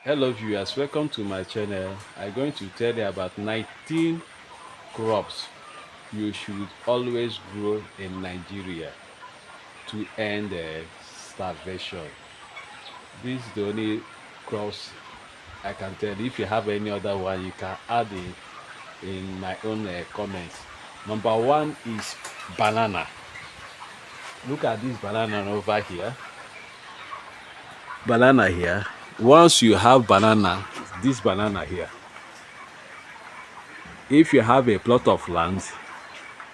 Hello viewers, welcome to my channel. I'm going to tell you about 19 crops you should always grow in Nigeria to end starvation. This is the only crops I can tell. If you have any other one, you can add in my own comments. Number one is banana. Look at this banana over here. Banana here. Once you have banana, this banana here, if you have a plot of land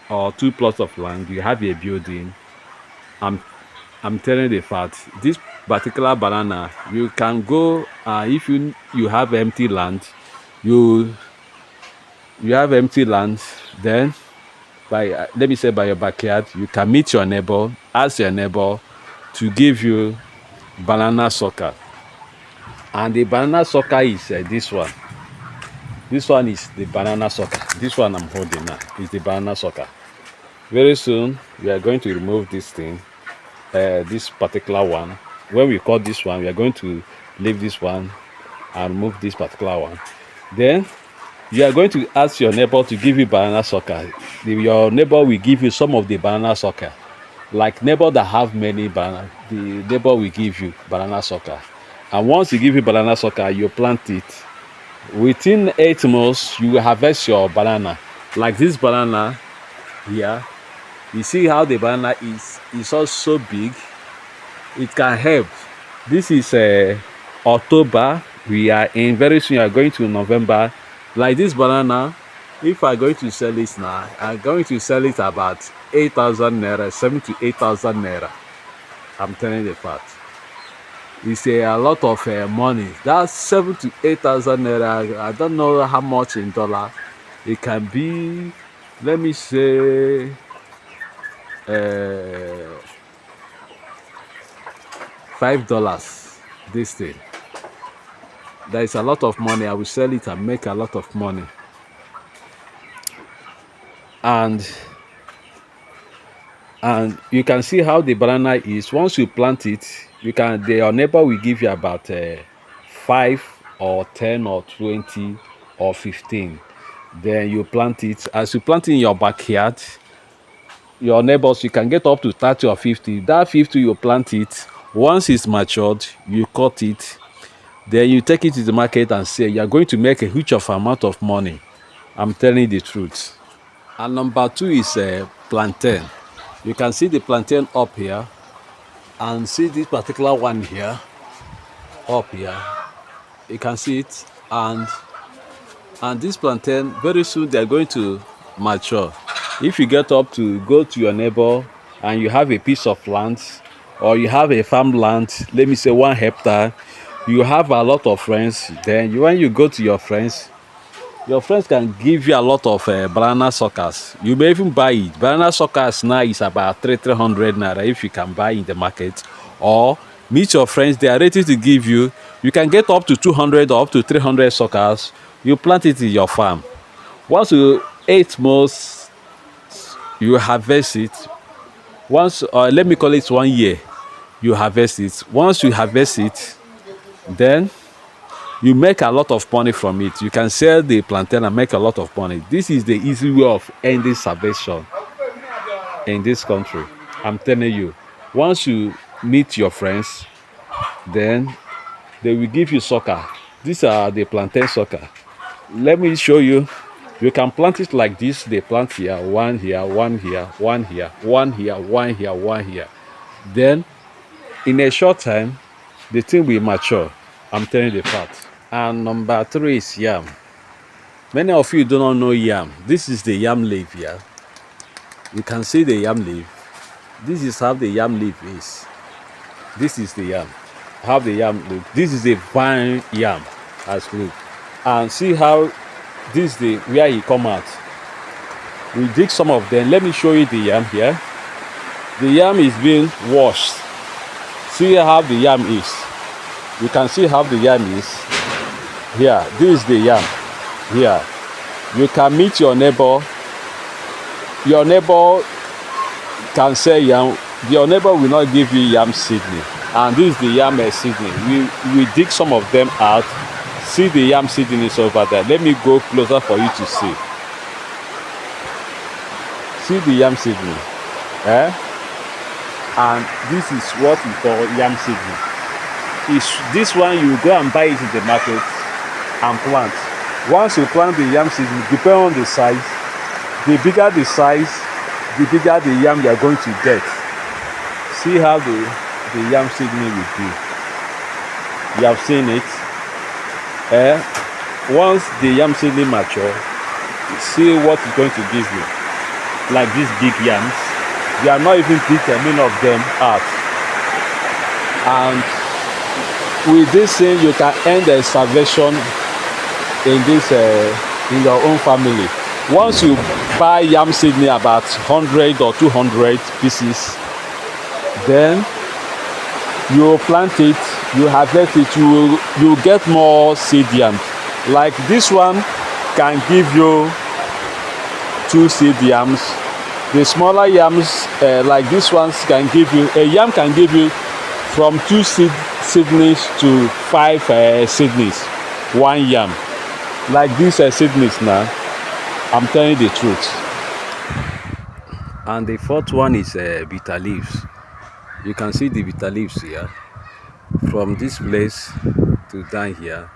or two plots of land, you have a building, i'm I'm telling the fact, this particular banana, you can go, if you have empty land, you you have empty land, then by let me say by your backyard, you can meet your neighbor, ask your neighbor to give you banana sucker. And the banana sucker is this one is the banana sucker. This one I'm holding now is the banana sucker. Very soon we are going to remove this thing, this particular one. When we cut this one, we are going to leave this one and remove this particular one. Then you are going to ask your neighbor to give you banana sucker. Your neighbor will give you some of the banana sucker. Like neighbor that have many banana, the neighbor will give you banana sucker. And once he give you banana sucker, you plant it. Within 8 months, you will harvest your banana. Like this banana here, you see how the banana is also big. It can help. This is October. We are in, very soon you are going to November. Like this banana, if I'm going to sell it now, I'm going to sell it about 8,000 naira, 7 to 8,000 naira. I'm telling the fact. It's a lot of money. That's 7 to 8,000 naira. I don't know how much in dollar. It can be, let me say, uh, $5. This thing. There is a lot of money. I will sell it and make a lot of money. And you can see how the banana is. Once you plant it, your neighbor will give you about 5 or 10 or 20 or 15. Then you plant it. As you plant it in your backyard, your neighbors, you can get up to 30 or 50. That 50, you plant it. Once it's matured, you cut it. Then you take it to the market and say you're going to make a huge of amount of money. I'm telling you the truth. And number two is plantain. You can see the plantain up here, and see this particular one here, up here. You can see it, and this plantain, very soon they're going to mature. If you get up to go to your neighbor and you have a piece of land, or you have a farmland, let me say 1 hectare, you have a lot of friends, then when you go to your friends can give you a lot of banana suckers. You may even buy it. Banana suckers now is about 300 naira if you can buy in the market, or meet your friends, they are ready to give you. You can get up to 200 or up to 300 suckers. You plant it in your farm. Once you 8 months, you harvest it. Once, let me call it 1 year, you harvest it. Once you harvest it, then you make a lot of money from it. You can sell the plantain and make a lot of money. This is the easy way of ending starvation in this country. I'm telling you. Once you meet your friends, then they will give you sucker. These are the plantain sucker. Let me show you. You can plant it like this. They plant here, one here, one here, one here, one here, one here, one here. Then in a short time, the thing will mature. I'm telling you the fact. And number three is yam. Many of you do not know yam. This is the yam leaf here. You can see the yam leaf. This is how the yam leaf is. This is the yam. How the yam look. This is a vine yam as look. And see how this is the where he come out. We dig some of them. Let me show you the yam here. The yam is being washed. See how the yam is. You can see how the yam is. Here, this is the yam. Here, you can meet your neighbor. Your neighbor can say yam. Your neighbor will not give you yam seedling. And this is the yam seedling. We dig some of them out. See the yam seedling is over there. Let me go closer for you to see. See the yam seedling. Eh? And this is what we call yam seedling. Is this one you go and buy it in the market and plant. Once you plant the yam seedling, depending on the size, the bigger the size, the bigger the yam you are going to get. See how the yam seedling will be. You have seen it. Once the yam seedling mature, see what it's going to give you. Like these big yams, they are not even big, many of them out. And with this thing, you can end the starvation in this in your own family. Once you buy yam seedling about 100 or 200 pieces, then you plant it, you harvest it, you get more seed yam. Like this one can give you 2 seed yams. The smaller yams, like this ones, can give you a yam can give you from 2 seedlings to 5 seedlings, 1 yam. Like these seedlings now, I'm telling you the truth. And the fourth one is bitter leaves. You can see the bitter leaves here. From this place to down here,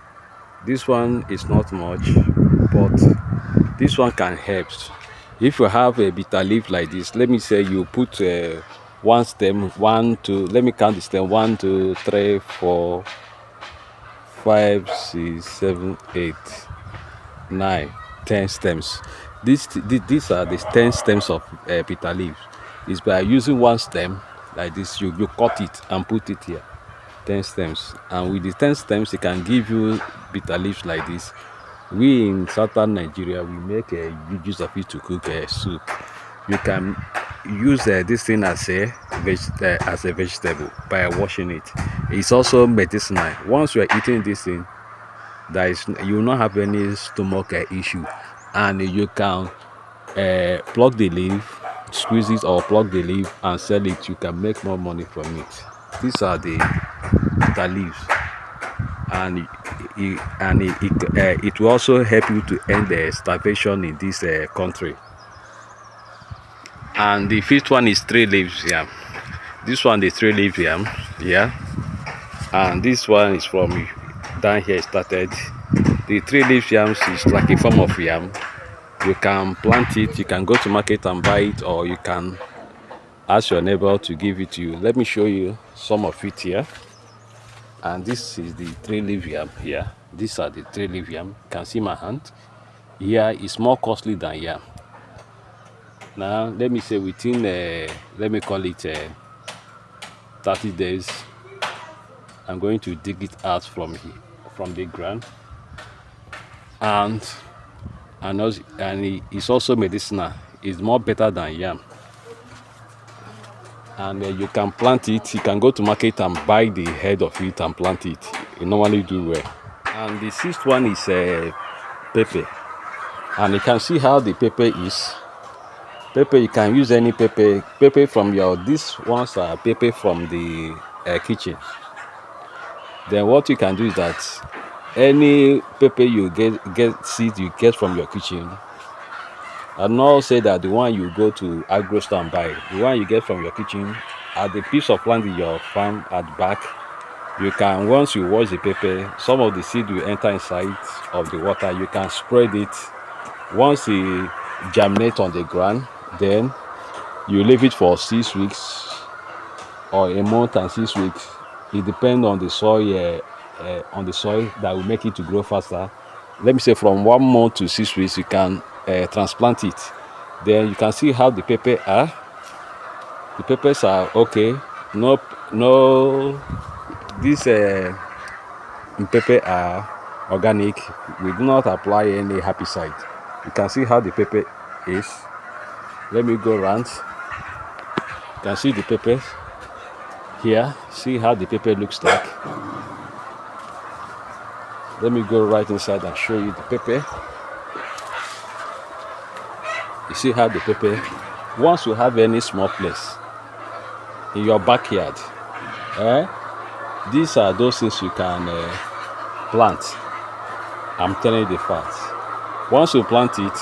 this one is not much, but this one can help. If you have a bitter leaf like this, let me say you put one stem, 1, 2, let me count the stem, 1, 2, 3, 4, 5, 6, 7, 8, 9, 10 stems. These are the 10 stems of bitter leaves. It's by using one stem like this, you cut it and put it here. 10 stems, and with the 10 stems it can give you bitter leaves like this. We in southern Nigeria, we make a use of it to cook soup. You can use this thing as a vegetable by washing it. It's also medicinal. Once you are eating this thing, you will not have any stomach issue, and you can pluck the leaf, squeeze it or pluck the leaf and sell it. You can make more money from it. These are the bitter leaves, and it will also help you to end the starvation in this country. And the fifth one is 3 leaves yam. This one, the 3 leaf yam, yeah. And this one is from down here started. The 3 leaf yams is like a form of yam. You can plant it, you can go to market and buy it, or you can ask your neighbor to give it to you. Let me show you some of it here. And this is the 3 leaf yam here. These are the 3 leaf yam. You can see my hand here. Is more costly than yam. Now let me say within let me call it 30 days, I'm going to dig it out from the ground, and it's also medicinal. It's more better than yam. And you can plant it. You can go to market and buy the head of it and plant it. You normally do well. And the 6th one is pepper. And you can see how the pepper is. Pepper, you can use any pepper. Pepper from these ones are pepper from the kitchen. Then what you can do is that any pepper you get seed you get from your kitchen, and not say that the one you go to agro store and buy, the one you get from your kitchen at the piece of land in your farm at back, you can, once you wash the pepper, some of the seed will enter inside of the water. You can spread it. Once it germinate on the ground, then you leave it for 6 weeks or a month and 6 weeks. It depends on the soil that will make it to grow faster. Let me say from 1 month to 6 weeks, you can transplant it. Then you can see how the pepper are. The peppers are okay. No, these pepper are organic. We do not apply any herbicide. You can see how the pepper is. Let me go around. You can see the peppers here. See how the pepper looks like. Let me go right inside and show you the pepper. You see how the pepper, once you have any small place in your backyard, These are those things you can plant. I'm telling you the fact. Once you plant it,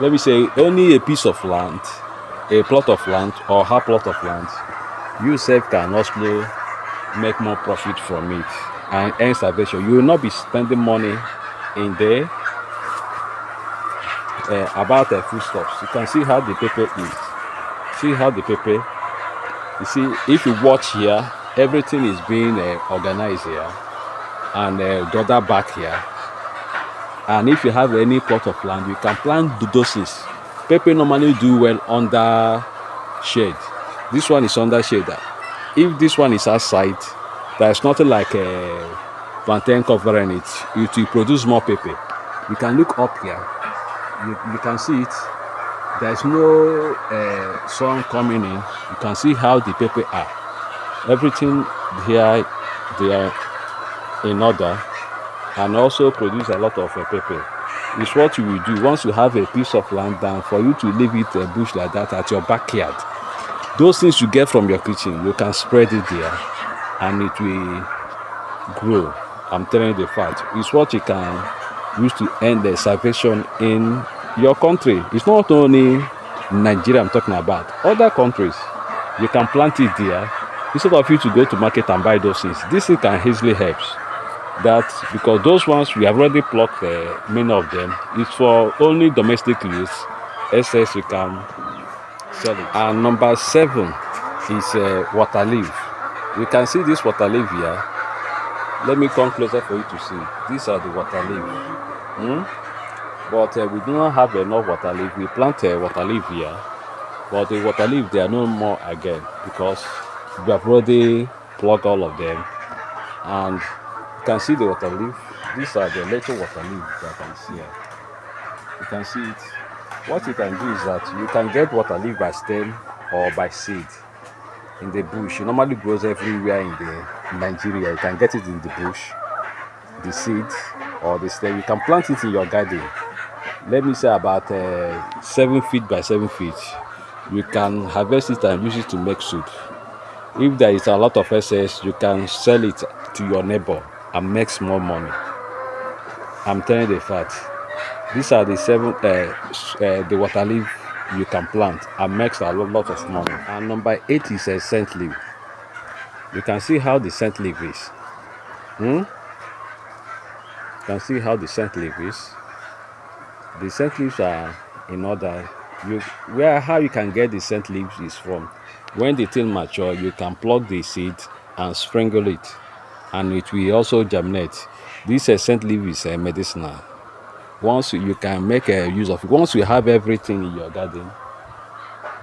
let me say only a piece of land, a plot of land or half plot of land, you self can also make more profit from it and end salvation. You will not be spending money in there about foodstuffs. You can see how the pepper is. See how the pepper. You see, if you watch here, everything is being organized here and gathered back here. And if you have any plot of land, you can plant those things. Pepper normally do well under shade. This one is under shade. If this one is outside, there is nothing like a plantain covering it. It will produce more pepper. You can look up here. You can see it. There is no sun coming in. You can see how the pepper are. Everything here, they are in order and also produce a lot of pepper. It's what you will do once you have a piece of land down for you to leave it a bush like that at your backyard. Those things you get from your kitchen, you can spread it there and it will grow. I'm telling you the fact. It's what you can use to end the salvation in your country. It's not only Nigeria I'm talking about. Other countries, you can plant it there instead of you to go to market and buy those things. This thing can easily help. That because those ones we have already plucked many of them. It's for only domestic use. Excess you can sell it. And number 7 is water leaf. You can see this water leaf here. Let me come closer for you to see. These are the water leaf. But we do not have enough water leaf. We plant water leaf here, but the water leaf they are no more again because we have already plucked all of them. And you can see the water leaf. These are the little water leaf that I can see here. You can see it. What you can do is that you can get water leaf by stem or by seed in the bush. It normally grows everywhere in Nigeria. You can get it in the bush, the seed or the stem. You can plant it in your garden. Let me say about 7 feet by 7 feet. You can harvest it and use it to make soup. If there is a lot of excess, you can sell it to your neighbor and make small money. I'm telling you the fact. These are the 7 the water leaf you can plant and makes a lot of money. And number 8 is a scent leaf. You can see how the scent leaf is. You can see how the scent leaf is. The scent leaves are in order. How you can get the scent leaves is from when the thing mature, you can pluck the seed and sprinkle it, and it will also germinate. This scent leaf is medicinal. Once you can make a use of it, once you have everything in your garden,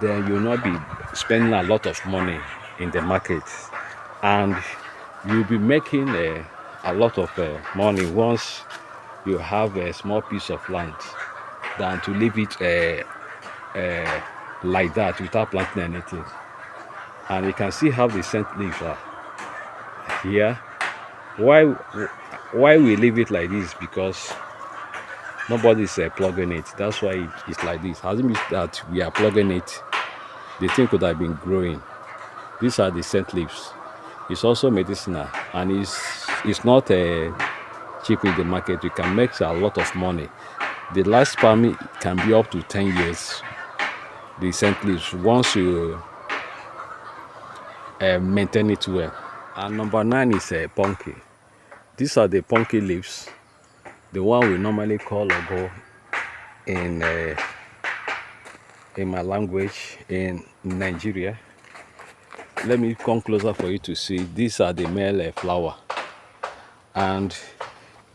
then you'll not be spending a lot of money in the market, and you'll be making a lot of money once you have a small piece of land than to leave it like that without planting anything. And you can see how the scent leaves are here. Why we leave it like this? Because nobody's plugging it. That's why it's like this. Hasn't mean that we are plugging it. The thing could have been growing. These are the scent leaves. It's also medicinal and it's not cheap in the market. You can make a lot of money. The lifespan can be up to 10 years. The scent leaves once you maintain it well. And number 9 is pumpkin. These are the pumpkin leaves, the one we normally call ogo in my language in Nigeria. Let me come closer for you to see. These are the male flower, and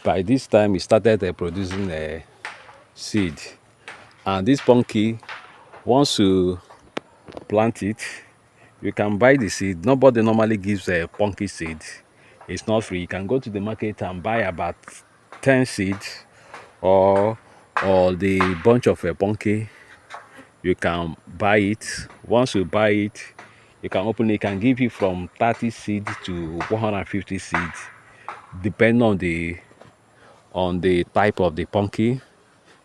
by this time it started producing a seed. And this pumpkin, once you plant it, you can buy the seed. Nobody normally gives a pumpkin seed. It's not free. You can go to the market and buy about 10 seeds or the bunch of a pumpkin. You can buy it. Once you buy it, you can open it. It can give you from 30 seeds to 150 seeds, depending on the type of the pumpkin.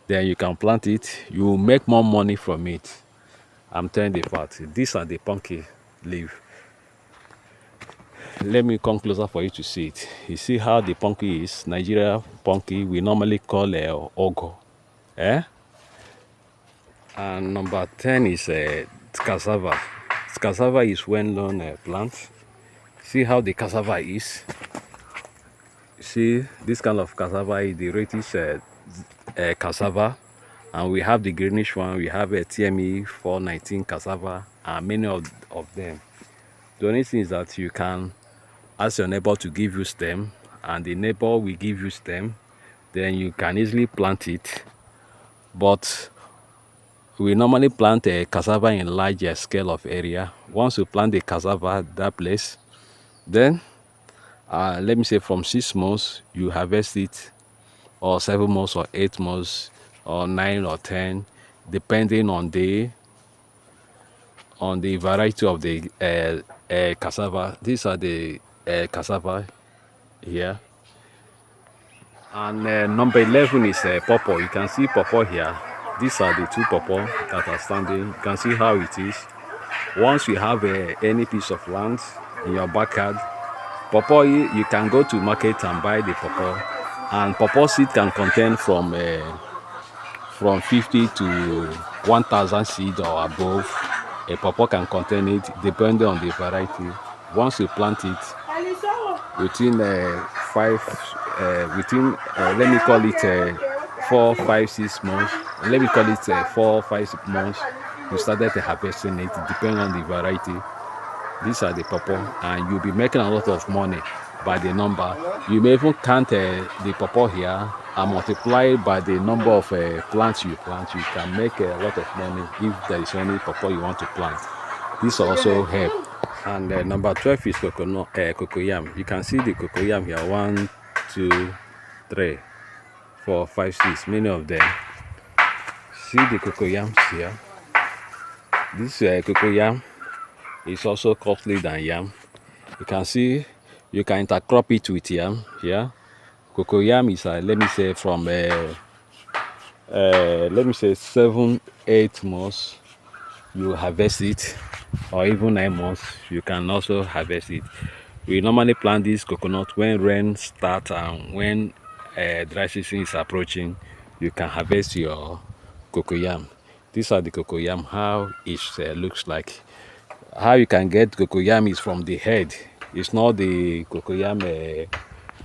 Then you can plant it. You will make more money from it. I'm telling the fact. These are the pumpkin leaf. let me come closer for you to see it. You see how the pumpkin is? Nigeria pumpkin we normally call ogo. Eh? And number 10 is cassava. Cassava is well-known plant. See how the cassava is? See this kind of cassava is the reddish cassava, and we have the greenish one. We have a TME 419 cassava, and many of them. The only thing is that you can ask your neighbor to give you stem, and the neighbor will give you stem. Then you can easily plant it. But we normally plant a cassava in larger scale of area. Once you plant the cassava at that place, then let me say from 6 months you harvest it, or 7 months, or 8 months, or 9 or 10, depending on the variety of the cassava. These are the cassava here. And number 11 is pawpaw. You can see pawpaw here. These are the two pawpaw that are standing. You can see how it is. Once you have any piece of land in your backyard, pawpaw, you can go to market and buy the pawpaw. And pawpaw seed can contain from 50 to 1,000 seed or above. A pawpaw can contain it depending on the variety. Once you plant it, within let me call it 4, 5, 6 months. Let me call it 4, 5, 6 months. You started harvesting it, depending on the variety. These are the pawpaw, and you'll be making a lot of money by the number. You may even count the pawpaw here and multiply it by the number of plants you plant. You can make a lot of money if there is any pawpaw you want to plant. This also help. And number 12 is cocoyam. You can see the cocoyam here. 1, 2, 3, 4, 5, 6. Many of them. See the cocoyams here. This cocoyam is also costly than yam. You can see you can intercrop it with yam here. Cocoyam is let me say from let me say 7, 8 months you harvest it, or even 9 months you can also harvest it. We normally plant this coconut when rain starts, and when dry season is approaching, you can harvest your cocoyam. These are the cocoyam, how it looks like. How you can get cocoyam is from the head. It's not the cocoyam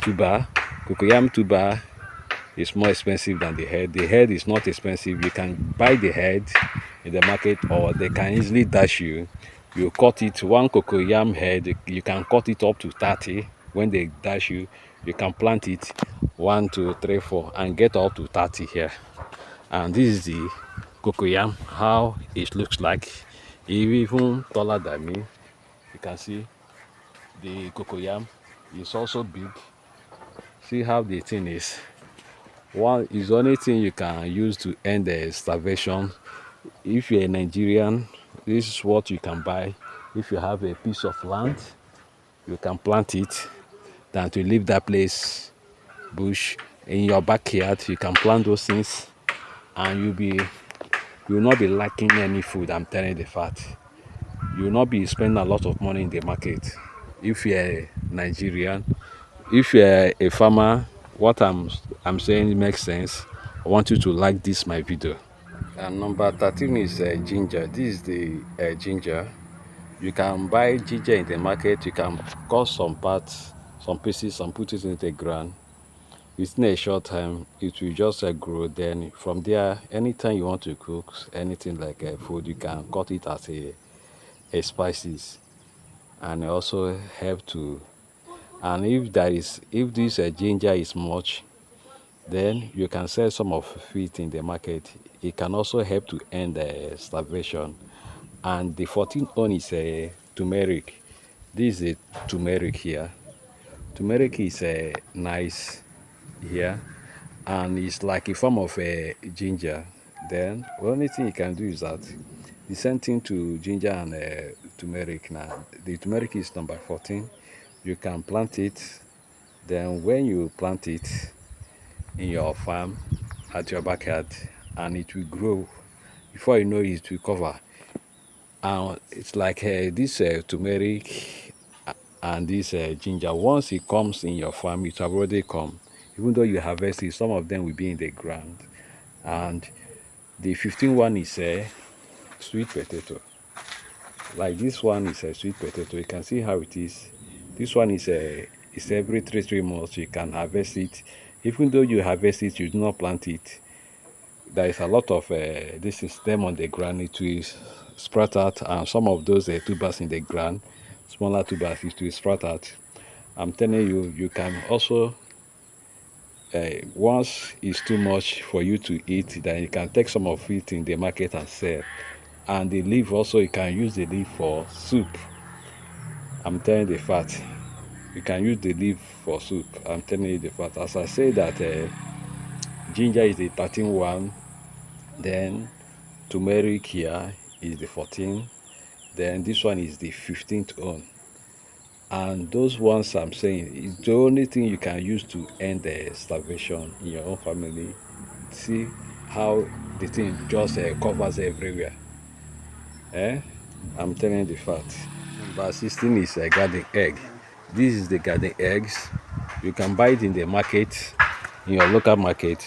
tuber. Cocoyam tuber is more expensive than the head. The head is not expensive. You can buy the head in the market, or they can easily dash you. You cut it, one cocoyam head, you can cut it up to 30. When they dash you, you can plant it 1, 2, 3, 4, and get up to 30 here. And this is the cocoyam, how it looks like. Even taller than me. You can see the cocoyam is also big. See how the thing is. One is the only thing you can use to end the starvation. If you're a Nigerian, this is what you can buy. If you have a piece of land, you can plant it. Than to leave that place bush. In your backyard, you can plant those things, and you will not be lacking any food. I'm telling you the fact. You will not be spending a lot of money in the market. If you're a Nigerian, if you're a farmer, what I'm saying makes sense. I want you to like this my video. And number 13 is ginger. This is the ginger. You can buy ginger in the market. You can cut some parts, some pieces, and put it in the ground. Within a short time, it will just grow. Then from there, anytime you want to cook anything like food, you can cut it as a spices, and also help to. And if this ginger is much, then you can sell some of it in the market. It can also help to end starvation. And the 14th one is turmeric. This is a turmeric here. Turmeric is nice here, and it's like a form of ginger. Then the only thing you can do is that the same thing to ginger and turmeric. Now the turmeric is number 14. You can plant it. Then when you plant it in your farm at your backyard, and it will grow, before you know it, it will cover. And it's like this turmeric and this ginger. Once it comes in your farm, it have already come. Even though you harvest it, some of them will be in the ground. And the 15 one is a sweet potato. Like this one is a sweet potato. You can see how it is. This one is every 3 months you can harvest it. Even though you harvest it, you do not plant it. There is a lot of this is stem on the ground. It will sprout out, and some of those tubers in the ground, smaller tubers, it will sprout out. I'm telling you, you can also once it's too much for you to eat, then you can take some of it in the market and sell. And the leaf also, you can use the leaf for soup. I'm telling you the fact. You can use the leaf for soup. I'm telling you the fact. As I say that ginger is the 13 one, then turmeric here is the 14, then this one is the 15th one. And those ones I'm saying is the only thing you can use to end the starvation in your own family. See how the thing just covers everywhere. Eh? I'm telling you the fact. Number 16 is a garden egg. This is the garden eggs. You can buy it in the market, in your local market.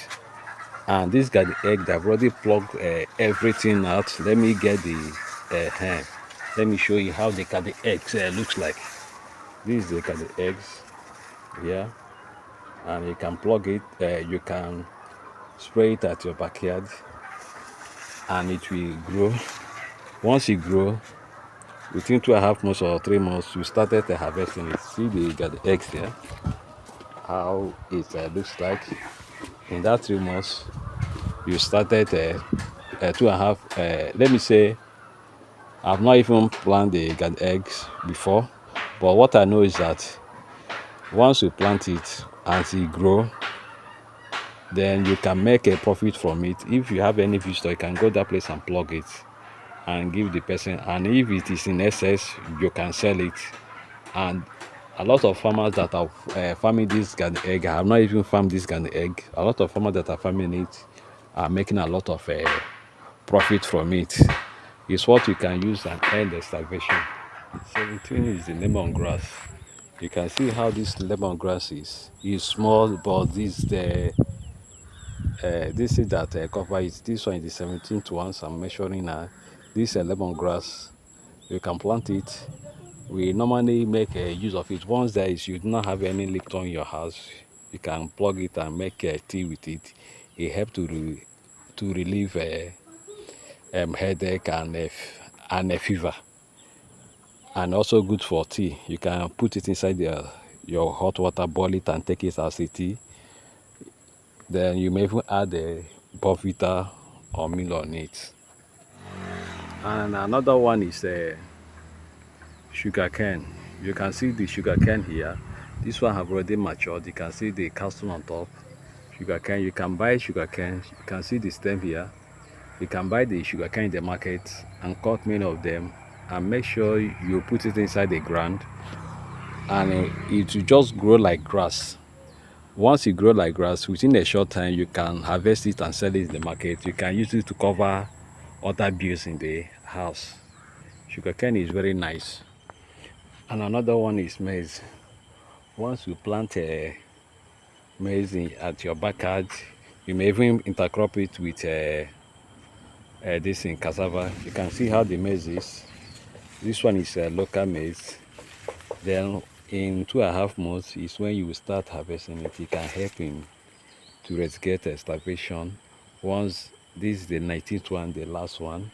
And this garden egg, they've already plugged everything out. Let me get the hand. Let me show you how the garden eggs looks like. This is the garden eggs. Yeah. And you can plug it. You can spray it at your backyard, and it will grow. Once it grow, within 2.5 months or 3 months, you started harvesting it. See the garden eggs there. How it looks like. In that 3 months, you started 2.5. Let me say, I've not even planted the garden eggs before, but what I know is that once you plant it and it grow, then you can make a profit from it. If you have any visitor, you can go that place and plug it and give the person. And if it is in excess, you can sell it. And a lot of farmers that are farming this garden egg, I have not even farmed this garden egg. A lot of farmers that are farming it are making a lot of profit from it. It's what you can use and end the starvation. 17 is the lemongrass. You can see how this lemongrass is. It's small, but this is that cover it. This one is the 17th ones I'm measuring now. This lemongrass, you can plant it. We normally make use of it. Once there is, you do not have any leak on your house, you can plug it and make tea with it. It helps to relieve headache and a fever, and also good for tea. You can put it inside your hot water, boil it, and take it as a tea. Then you may even add a bonvita or meal on it. And another one is sugar cane. You can see the sugar cane here. This one have already matured. You can see the castle on top. Sugar cane. You can buy sugar cane. You can see the stem here. You can buy the sugar cane in the market and cut many of them, and make sure you put it inside the ground, and it will just grow like grass. Once it grow like grass, within a short time you can harvest it and sell it in the market. You can use it to cover other bills in the house. Sugarcane is very nice. And another one is maize. Once you plant a maize at your backyard, you may even intercrop it with this in cassava. You can see how the maize is. This one is local maize. Then in 2.5 months is when you will start harvesting it. It can help in to eradicate starvation. Once this is the 19th one, the last one,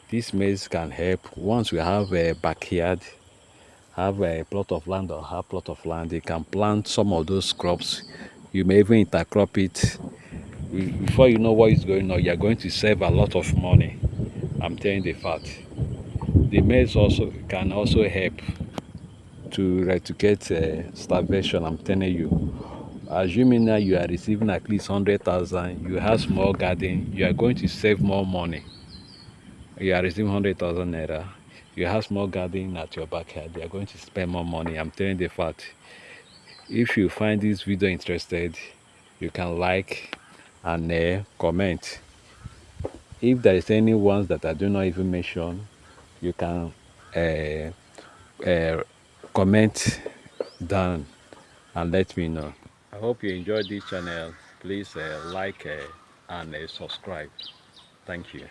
this maize can help. Once we have a backyard, have a plot of land or have plot of land, you can plant some of those crops. You may even intercrop it. Before you know what is going on, you're going to save a lot of money. I'm telling the fact. The maize also can also help to eradicate starvation. I'm telling you. Assuming that you are receiving at least 100,000, you have small garden, you are going to save more money. You are receiving 100,000 naira, you have small garden at your backyard, you are going to spend more money. I'm telling the fact. If you find this video interested, you can like and comment. If there is any ones that I do not even mention, you can comment down and let me know. I hope you enjoyed this channel. Please like and subscribe. Thank you.